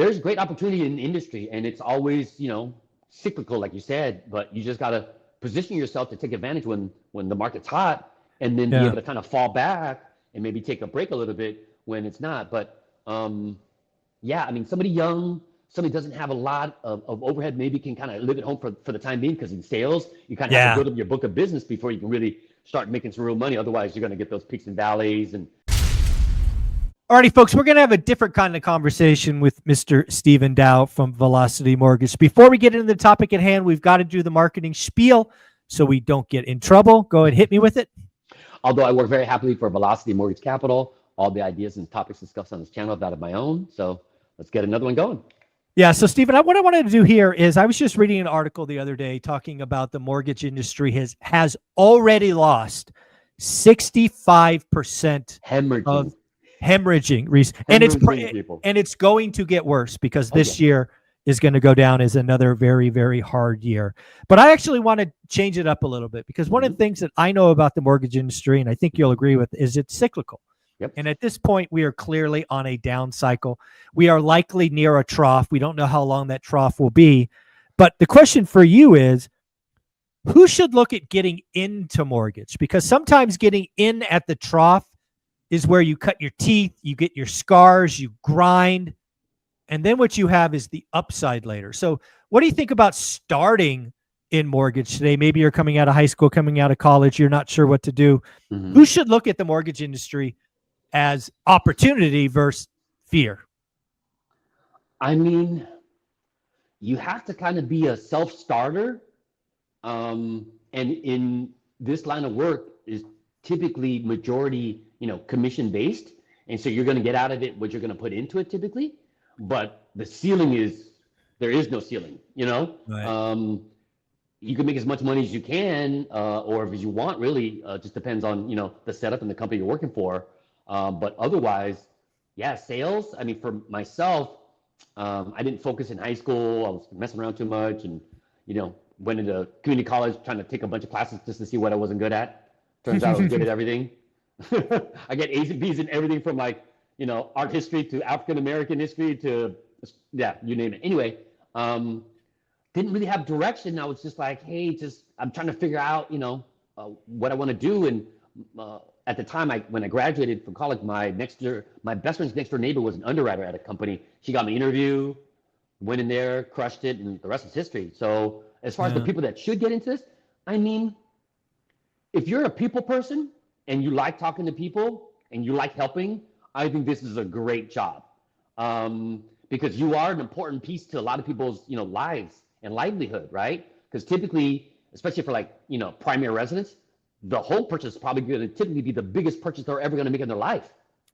there's great opportunity in the industry, and it's always, cyclical, like you said, but you just got to position yourself to take advantage when the market's hot, and then be Yeah. able to kind of fall back and maybe take a break a little bit when it's not. But yeah, I mean, somebody young, somebody doesn't have a lot of overhead, maybe can kind of live at home for the time being, because in sales, you kind of have to Yeah. build up your book of business before you can really start making some real money. Otherwise, you're going to get those peaks and valleys. And Alrighty, folks, we're going to have a different kind of conversation with Mr. Stephen Dow from Velocity Mortgage. Before we get into the topic at hand, we've got to do the marketing spiel so we don't get in trouble. Go ahead, hit me with it. although I work very happily for Velocity Mortgage Capital, all the ideas and topics discussed on this channel are that of my own. So let's get another one going. Yeah, so Stephen, what I wanted to do here is I was just reading an article the other day talking about the mortgage industry has already lost 65% of hemorrhaging, and it's going to get worse because this year is going to go down as another very, very hard year. But I actually want to change it up a little bit, because one of the things that I know about the mortgage industry, and I think you'll agree with, is it's cyclical. Yep. And at this point, we are clearly on a down cycle. We are likely near a trough. We don't know how long that trough will be. But the question for you is, who should look at getting into mortgage? Because sometimes getting in at the trough is where you cut your teeth, you get your scars, you grind, and then what you have is the upside later. So what do you think about starting in mortgage today? Maybe you're coming out of high school, coming out of college, you're not sure what to do. Who should look at the mortgage industry as opportunity versus fear? I mean, you have to kind of be a self-starter. And in this line of work is typically majority, commission based. And so you're going to get out of it what you're going to put into it typically. But the ceiling there is no ceiling, Right. You can make as much money as you can, or if you want, really, just depends on, the setup and the company you're working for. But otherwise, yeah, sales. I mean, for myself, I didn't focus in high school. I was messing around too much, and went into community college trying to take a bunch of classes just to see what I wasn't good at. Turns out I was good at everything. I get A's and B's in everything from art history to African American history to you name it. Anyway, didn't really have direction. I was just like, hey, I'm trying to figure out what I want to do. And at the time, when I graduated from college, my best friend's next door neighbor was an underwriter at a company. She got me an interview, went in there, crushed it, and the rest is history. So as far as the people that should get into this, I mean, if you're a people person and you like talking to people and you like helping, I think this is a great job, because you are an important piece to a lot of people's lives and livelihood, right? Because typically, especially for primary residents, the home purchase is probably going to typically be the biggest purchase they're ever going to make in their life.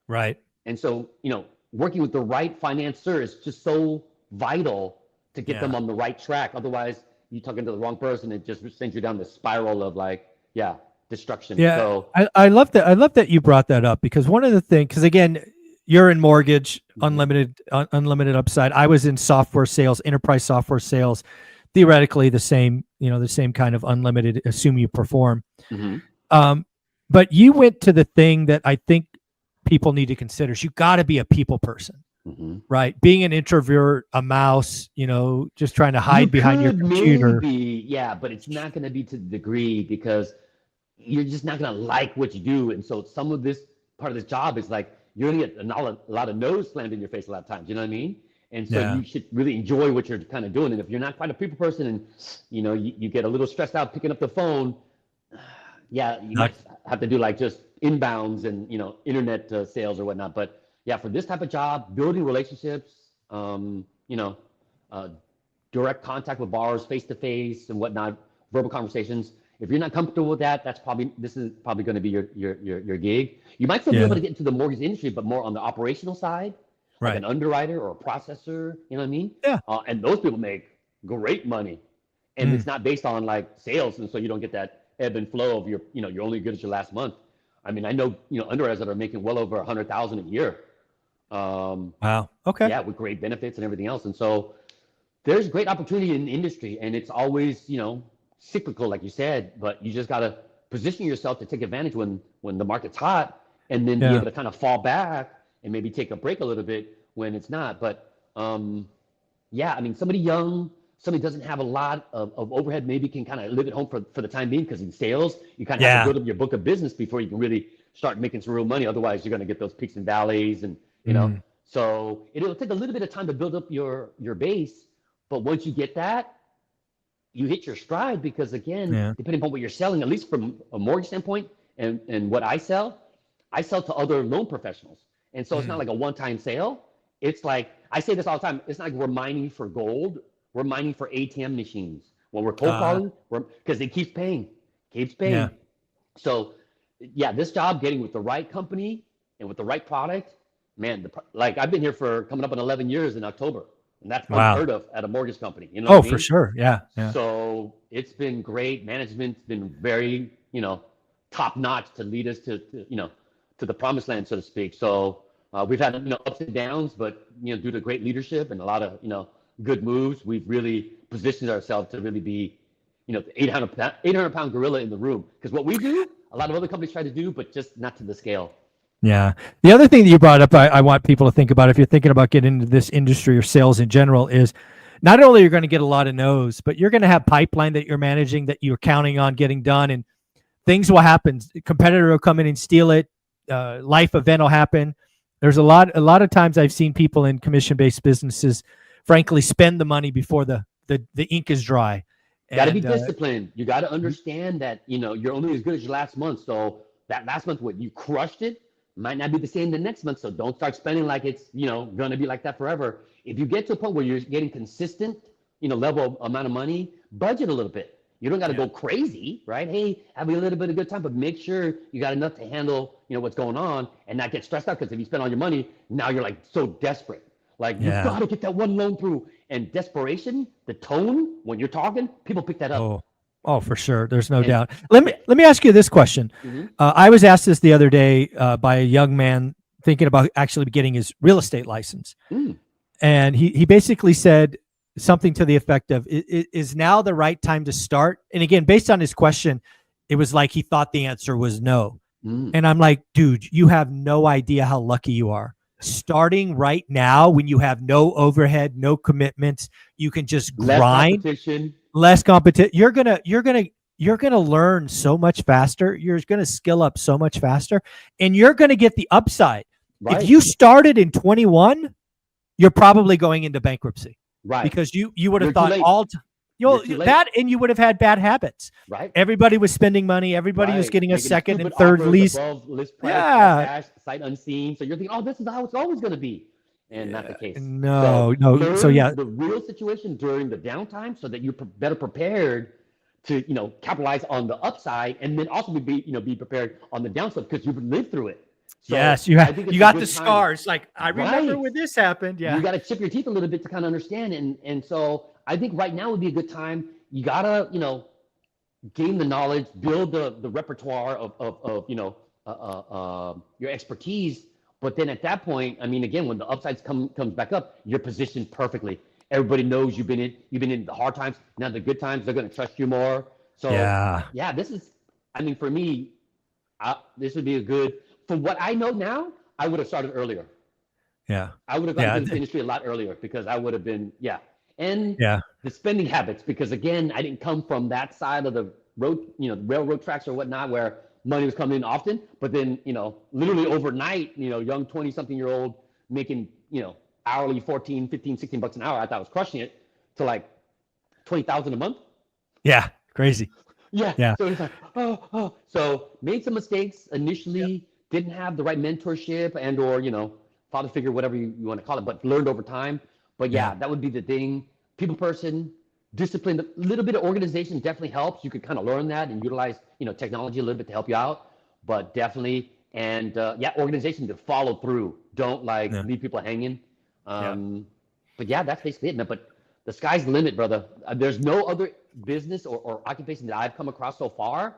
Right. And so, working with the right financier is just so vital to get them on the right track. Otherwise, you're talking to the wrong person. It just sends you down the spiral of destruction. Yeah. So I love that. I love that you brought that up, because one of the things, because again, you're in mortgage, unlimited upside. I was in software sales, enterprise software sales, theoretically the same kind of unlimited, assume you perform. But you went to the thing that I think people need to consider. You got to be a people person, right? Being an introvert, a mouse, just trying to hide behind your computer. But it's not going to be to the degree, because you're just not going to like what you do. And so some of this part of this job is like, you're going to get a lot of nose slammed in your face a lot of times. You know what I mean? And so you should really enjoy what you're kind of doing. And if you're not quite a people person and, you get a little stressed out picking up the phone, you might have to do just inbounds and, internet sales or whatnot. But yeah, for this type of job, building relationships, direct contact with borrowers face-to-face and whatnot, verbal conversations. If you're not comfortable with that, this is probably going to be your gig. You might still be able to get into the mortgage industry, but more on the operational side, like an underwriter or a processor. You know what I mean? Yeah. And those people make great money, and it's not based on sales, and so you don't get that ebb and flow of you're only good at your last month. I mean, I know underwriters that are making well over $100,000 a year. Wow. Okay. Yeah, with great benefits and everything else, and so there's great opportunity in the industry, and it's always cyclical, like you said, but you just got to position yourself to take advantage when the market's hot, and then be able to kind of fall back and maybe take a break a little bit when it's not. But Yeah, I mean, somebody young, somebody doesn't have a lot of overhead, maybe can kind of live at home for the time being, because in sales, you kind of have to Yeah. build up your book of business before you can really start making some real money. Otherwise, you're going to get those peaks and valleys, and Mm, so it'll take a little bit of time to build up your base. But once you get that, you hit your stride, because again, yeah. depending upon what you're selling, at least from a mortgage standpoint, and what I sell to other loan professionals. And so it's not Mm. like a one-time sale. It's like, I say this all the time, it's not like we're mining for gold. We're mining for ATM machines. When we're cold Uh, calling, because it keeps yeah. paying. So yeah, this job, getting with the right company and with the right product, man, like I've been here for coming up on 11 years in October, and that's Wow. unheard of at a mortgage company. You know what Oh, I for mean? sure. Yeah. Yeah. So it's been great. Management's been very, top notch to lead us to the promised land, so to speak. So we've had, ups and downs, but due to great leadership and a lot of, good moves, we've really positioned ourselves to really be, the 800 pound gorilla in the room. Because what we do, a lot of other companies try to do, but just not to the scale. Yeah. The other thing that you brought up, I want people to think about if you're thinking about getting into this industry or sales in general, is not only you're going to get a lot of no's, but you're going to have pipeline that you're managing that you're counting on getting done, and things will happen. A competitor will come in and steal it. Life event will happen. There's a lot of times I've seen people in commission-based businesses, frankly, spend the money before the ink is dry. Got to be And disciplined. You got to understand that, you're only as good as your last month. So that last month, what you crushed it, might not be the same the next month. So don't start spending like it's, going to be like that forever. If you get to a point where you're getting consistent, level amount of money, budget a little bit. You don't got to yeah, go crazy, right? Hey, have a little bit of good time, but make sure you got enough to handle, what's going on, and not get stressed out. Because if you spend all your money, now you're like so desperate. Like, you yeah. got to get that one loan through. And desperation, the tone when you're talking, people pick that up. Oh, oh, for sure. There's no And doubt. Let me yeah. let me ask you this question. Hmm. I was asked this the other day by a young man thinking about actually getting his real estate license, Mm. and he basically said something to the effect of, "Is now the right time to start?" And again, based on his question, it was like he thought the answer was no. Mm. And I'm like, dude, you have no idea how lucky you are. Starting right now when you have no overhead, no commitments, you can just Less grind, competition. less competition. You're gonna learn so much faster. You're gonna skill up so much faster, and you're gonna get the upside. If Right. you started in 21, you're probably going into bankruptcy Right. because you would have You're too thought late. all You're too late. that, and you would have had bad habits. Right. Everybody was spending money. Everybody was Right. getting a Making second and stupid third offers lease. above list price, all Yeah. cash, sight unseen. So you're thinking, oh, this is how it's always going to be. And not the case. No, So no. So yeah, learn the real situation during the downtime so that you're better prepared to, capitalize on the upside, and then also be prepared on the downside because you've lived through it. So yes, I think it's you a got the good time. scars. Like, I remember Right. when this happened. You Yeah. got to chip your teeth a little bit to kind of understand. And so I think right now would be a good time. You got to, gain the knowledge, build the repertoire of your expertise. But then at that point, I mean, again, when the upsides comes back up, you're positioned perfectly. Everybody knows you've been in the hard times. Now the good times, they're going to trust you more. So Yeah. yeah, I mean, for me, this would be a good. For what I know now, I would have started earlier. Yeah. I would have gotten Yeah. into this industry a lot earlier because I would have been, yeah. And Yeah. the spending habits, because again, I didn't come from that side of the road, railroad tracks or whatnot, where money was coming in often. But then, literally overnight, young 20-something-year-old making, hourly 14, 15, 16 bucks an hour. I thought I was crushing it to like 20,000 a month. Yeah. Crazy. Yeah. Yeah. So it's like, oh. So made some mistakes initially, didn't have the right mentorship or, father figure, whatever you want to call it, but learned over time. But yeah, that would be the thing. People person, discipline, a little bit of organization definitely helps. You could kind of learn that and utilize, technology a little bit to help you out. But definitely, and organization to follow through. Don't Yeah. leave people hanging. Yeah. But yeah, that's basically it. But the sky's the limit, brother. There's no other business or occupation that I've come across so far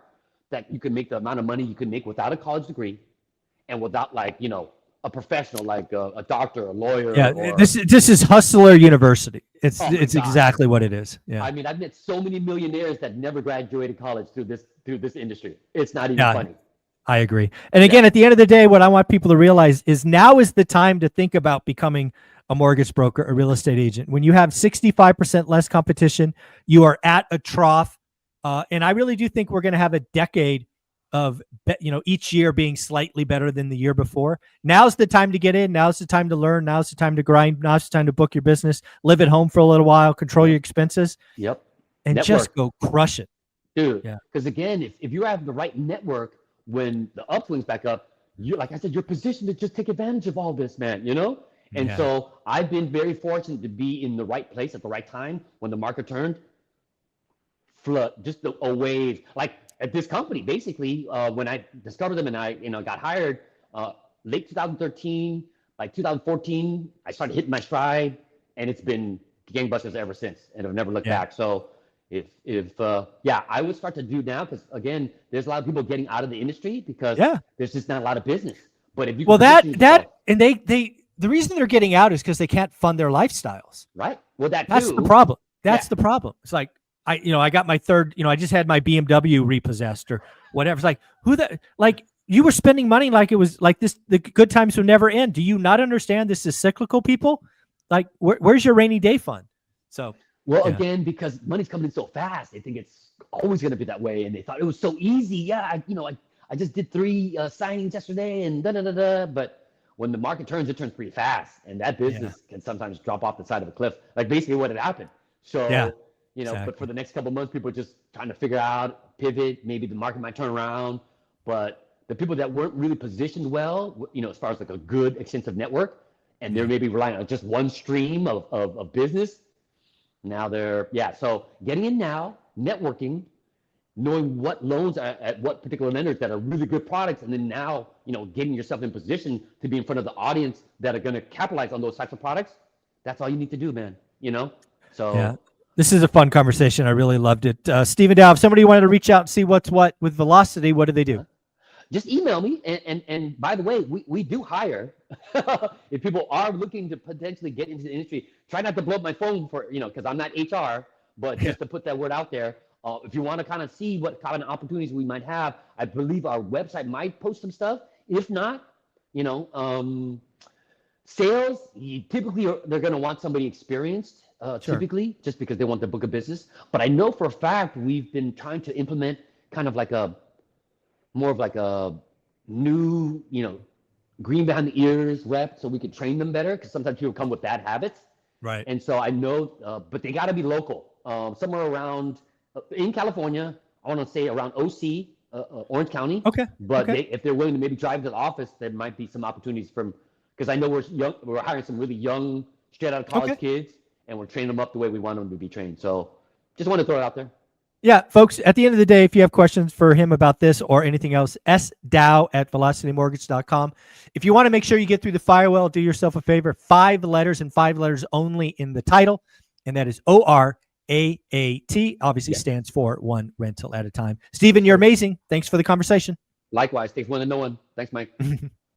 that you can make the amount of money you can make without a college degree and without a professional like a doctor, a lawyer. Yeah. Or This is Hustler University. It's oh my it's God. exactly what it is. Yeah. I mean, I've met so many millionaires that never graduated college through this industry. It's not even Yeah. funny. I agree. And again, at the end of the day, what I want people to realize is now is the time to think about becoming a mortgage broker, a real estate agent. When you have 65% less competition, you are at a trough. And I really do think we're going to have a decade of, each year being slightly better than the year before. Now's the time to get in. Now's the time to learn. Now's the time to grind. Now's the time to book your business, live at home for a little while, control your expenses. Yep. And Network. Just go crush it. Dude, yeah. Because again, if you have the right network, when the upswing's back up, like I said, you're positioned to just take advantage of all this, man, And so I've been very fortunate to be in the right place at the right time when the market turned. Flood, just a wave. Like at this company, basically, when I discovered them and I, got hired, late 2013, like 2014, I started hitting my stride, and it's been gangbusters ever since, and I've never looked back. So I would start to do now, because again, there's a lot of people getting out of the industry because there's just not a lot of business. But if you the reason they're getting out is because they can't fund their lifestyles. Right. Well, that's the problem. That's the problem. It's like I got my third. I just had my BMW repossessed or whatever. It's like you were spending money like it was like this. The good times will never end. Do you not understand this is cyclical, people? Like where's your rainy day fund? So. Well, again, because money's coming in so fast, they think it's always going to be that way, and they thought it was so easy. Yeah, I just did 3 signings yesterday, and da. But when the market turns, it turns pretty fast, and that business can sometimes drop off the side of a cliff, like basically what had happened. So, But for the next couple of months, people are just trying to figure out, pivot. Maybe the market might turn around, but the people that weren't really positioned well, as far as like a good extensive network, and they're maybe relying on just one stream of business. Now so getting in now, networking, knowing what loans are at what particular lenders that are really good products, and then now, getting yourself in position to be in front of the audience that are going to capitalize on those types of products. That's all you need to do, man. So this is a fun conversation. I really loved it. Stephen Dow, if somebody wanted to reach out and see what's what with Velocity, what do they do? Just email me. And by the way, we do hire. If people are looking to potentially get into the industry, try not to blow up my phone because I'm not HR, but just to put that word out there. If you want to kind of see what kind of opportunities we might have, I believe our website might post some stuff. If not, sales, typically they're going to want somebody experienced, typically, just because they want to book a business. But I know for a fact we've been trying to implement kind of like more of like a new, green behind the ears rep, so we could train them better, because sometimes people come with bad habits. Right. And so I know, but they got to be local, somewhere around in California. I want to say around OC, Orange County. Okay. But if they're willing to maybe drive to the office, there might be some opportunities because I know we're hiring some really young, straight out of college kids, and we're training them up the way we want them to be trained. So just want to throw it out there. Yeah, folks, at the end of the day, if you have questions for him about this or anything else, sdow@velocitymortgage.com. If you want to make sure you get through the firewall, do yourself a favor, 5 letters and 5 letters only in the title, and that is ORaaT, obviously stands for one rental at a time. Stephen, you're amazing. Thanks for the conversation. Likewise. Thanks one and no one. Thanks, Mike.